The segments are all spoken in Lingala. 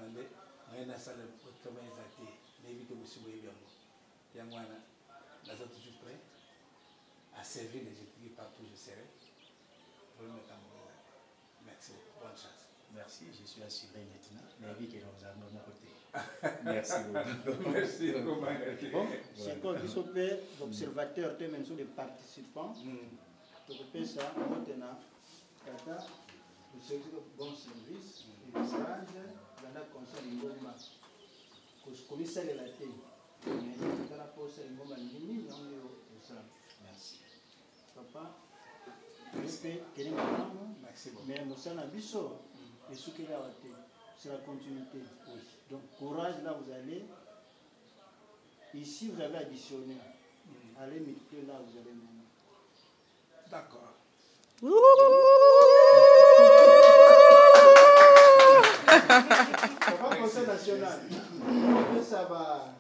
Panande, on a salle pour travailler à thé, l'éviter aussi bien. Yangwana, nous sommes toujours prêts à servir les étudiants partout où je serai. Merci, bonne chance. Merci, je suis assuré maintenant. Mais oui, que nous avons mon côté. Merci beaucoup. Merci beaucoup. Bon, c'est comme l'observateur, même sur les participants. Donc, on peut ça, maintenant, Kata, nous sommes bon service, et le stage, il y a conseil de l'Ingoma. Parce qu'on est salé la tête. Mais il y a la pause de l'Ingoma, il y a ça. Merci. Papa, merci. Mais nous sommes à Bissot, et ce qu'il a été, c'est la continuité. Oui. Donc, courage, là, vous allez. Ici, vous avez additionné. Allez multiplier là, vous allez mener. D'accord. Ça va conseil national. Ça va.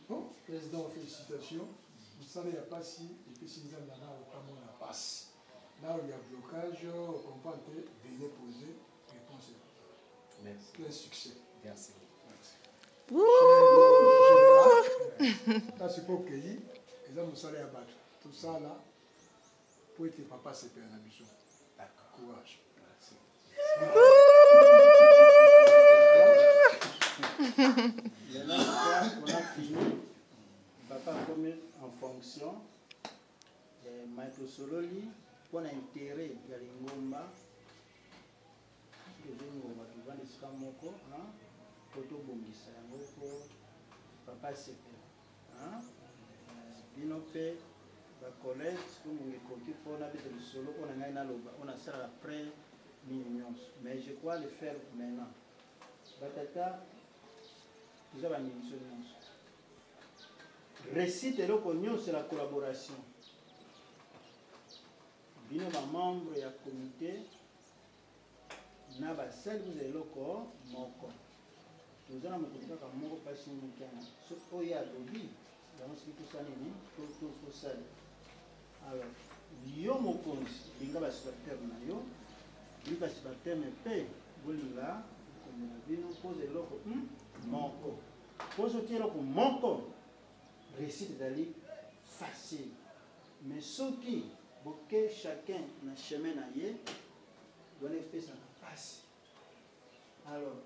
Bon, président, félicitations. Vous savez, il n'y a pas si, et puis si nous avons la passe. Là où il y a blocage, on comprend que venez poser réponse. Merci. Plein succès. Merci. Là, c'est pour cueillir, et là, nous allons abattre. Tout ça, là, pour que papa se perd en ambition. D'accord. Courage. Maintenant, on a fini. Papa comme en fonction. Michael Sololi, pour l'intérêt de l'Ingomba, papa c'est binope ba collègue comme on est pour la vie de solo on a ça après millions mais je crois le faire maintenant batata nous avons une solution récite et le cognon c'est la collaboration bino ba membre ya comité na ba sel vous avez le corps moko nous allons me dire que mon patient mukana so oya lobby dans ce qui tout ça nini tout ça alors yo mokonzi linga ba secrétaire na yo linga secrétaire me pe bolinga comme bino pose loko moko pose tiro ko moko récite dali facile mais ce qui boke chacun na chemin na ye doit faire ça passe alors